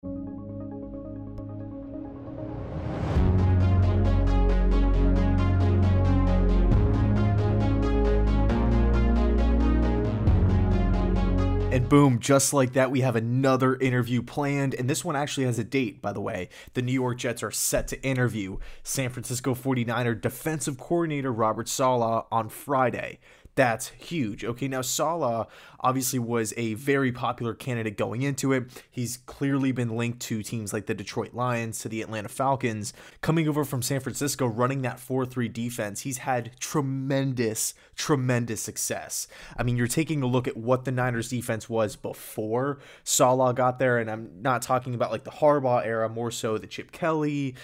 And boom, just like that, we have another interview planned. And this one actually has a date, by the way. The New York Jets are set to interview San Francisco 49er defensive coordinator Robert Saleh on Friday. That's huge. Okay, now Salah obviously was a very popular candidate going into it. He's clearly been linked to teams like the Detroit Lions, to the Atlanta Falcons. Coming over from San Francisco, running that 4-3 defense, he's had tremendous success. I mean, you're taking a look at what the Niners defense was before Salah got there, and I'm not talking about like the Harbaugh era, more so the Chip Kelly,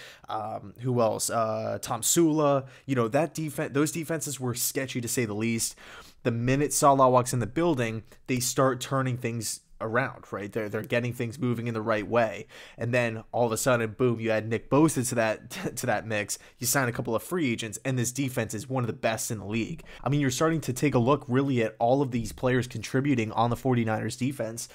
who else? Tom Sula. You know, that defense, those defenses were sketchy to say the least. The minute Salah walks in the building, they start turning things around, right? They're getting things moving in the right way. And then all of a sudden, boom, you add Nick Bosa to that mix. You sign a couple of free agents, and this defense is one of the best in the league. I mean, you're starting to take a look really at all of these players contributing on the 49ers defense.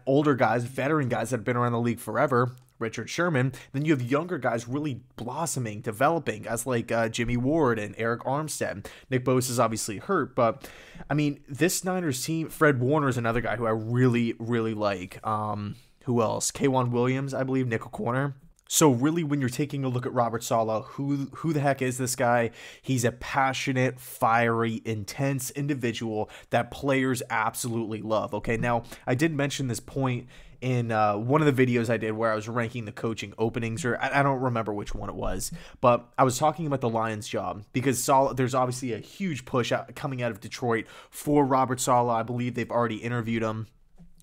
Older guys, veteran guys that have been around the league forever. Richard Sherman. Then you have younger guys really blossoming, developing, guys like Jimmy Ward and Eric Armstead. Nick Bosa is obviously hurt, but I mean, this Niners team, Fred Warner is another guy who I really like. Who else? K'Wan Williams, I believe, nickel corner. So really, when you're taking a look at Robert Saleh, who the heck is this guy? He's a passionate, fiery, intense individual that players absolutely love. Okay, now I did mention this point in one of the videos I did where I was ranking the coaching openings, or I don't remember which one it was, but I was talking about the Lions job because there's obviously a huge push coming out of Detroit for Robert Saleh. I believe they've already interviewed him,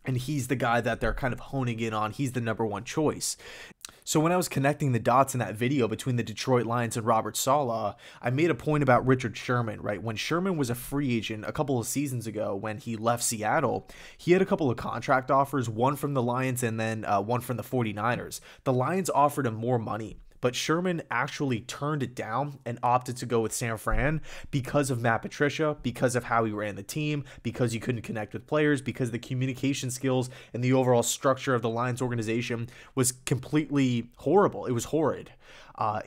and he's the guy that they're kind of honing in on. He's the number one choice. So when I was connecting the dots in that video between the Detroit Lions and Robert Saleh, I made a point about Richard Sherman, right? When Sherman was a free agent a couple of seasons ago when he left Seattle, he had a couple of contract offers, one from the Lions and then one from the 49ers. The Lions offered him more money, but Sherman actually turned it down and opted to go with San Fran because of Matt Patricia, because of how he ran the team, because he couldn't connect with players, because the communication skills and the overall structure of the Lions organization was completely horrible. It was horrid.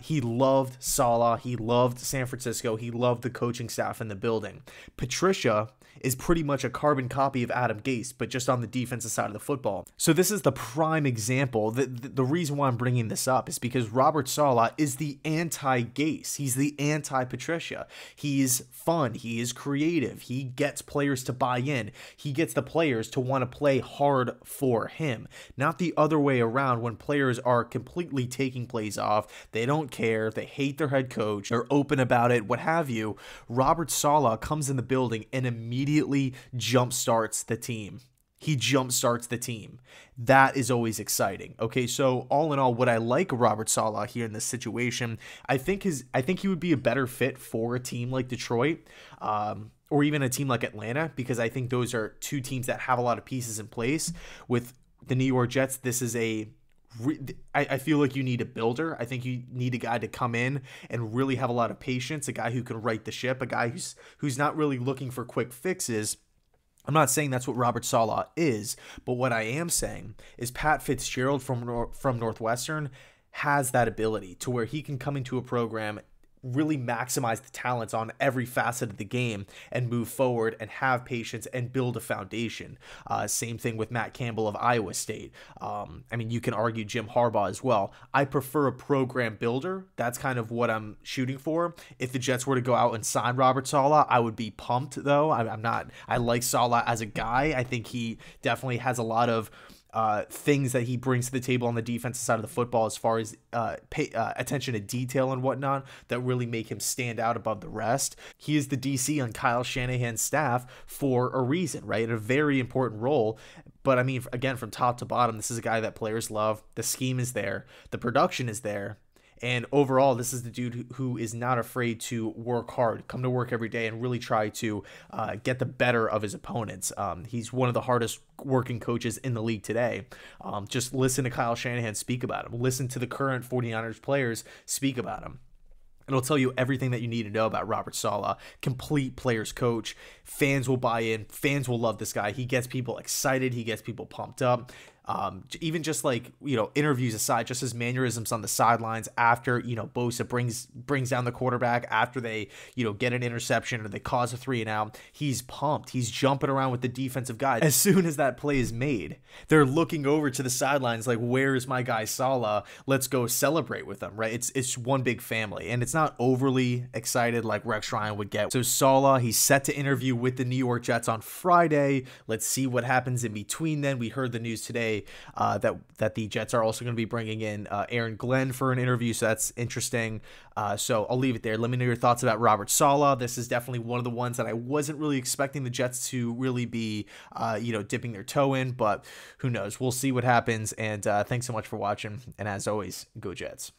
He loved Salah. He loved San Francisco. He loved the coaching staff in the building. Patricia is pretty much a carbon copy of Adam Gase, but just on the defensive side of the football. So this is the prime example. The reason why I'm bringing this up is because Robert Saleh is the anti-Gase. He's the anti-Patricia. He's fun. He is creative. He gets players to buy in. He gets the players to want to play hard for him. Not the other way around when players are completely taking plays off. They don't care. They hate their head coach. They're open about it, what have you. Robert Saleh comes in the building and immediately jumpstarts the team. He jumpstarts the team. That is always exciting. Okay, so all in all, what I like Robert Saleh here in this situation, I think he would be a better fit for a team like Detroit, or even a team like Atlanta, because I think those are two teams that have a lot of pieces in place. With the New York Jets, this is I feel like you need a builder. I think you need a guy to come in and really have a lot of patience, a guy who can right the ship, a guy who's not really looking for quick fixes. I'm not saying that's what Robert Saleh is, but what I am saying is Pat Fitzgerald from Northwestern has that ability to where he can come into a program, really maximize the talents on every facet of the game and move forward and have patience and build a foundation. Same thing with Matt Campbell of Iowa State. I mean, you can argue Jim Harbaugh as well. I prefer a program builder. That's kind of what I'm shooting for. If the Jets were to go out and sign Robert Saleh, I would be pumped though. I like Saleh as a guy. I think he definitely has a lot of things that he brings to the table on the defensive side of the football as far as attention to detail and whatnot that really make him stand out above the rest. He is the DC on Kyle Shanahan's staff for a reason, right? A very important role. But I mean, again, from top to bottom, this is a guy that players love. The scheme is there. The production is there. And overall, this is the dude who is not afraid to work hard, come to work every day, and really try to get the better of his opponents. He's one of the hardest working coaches in the league today. Just listen to Kyle Shanahan speak about him. Listen to the current 49ers players speak about him. It'll tell you everything that you need to know about Robert Saleh. Complete players coach. Fans will buy in. Fans will love this guy. He gets people excited. He gets people pumped up. Even just like, interviews aside, just his mannerisms on the sidelines after, Bosa brings down the quarterback after they, get an interception or they cause a 3-and-out. He's pumped. He's jumping around with the defensive guy. As soon as that play is made, they're looking over to the sidelines like, where's my guy Salah? Let's go celebrate with him, right? It's one big family, and it's not overly excited like Rex Ryan would get. So Salah, he's set to interview with the New York Jets on Friday. Let's see what happens in between then. We heard the news today that the Jets are also going to be bringing in Aaron Glenn for an interview, so that's interesting. So I'll leave it there. Let me know your thoughts about Robert Saleh. This is definitely one of the ones that I wasn't really expecting the Jets to really be, dipping their toe in, but who knows? We'll see what happens, and thanks so much for watching, and as always, go Jets.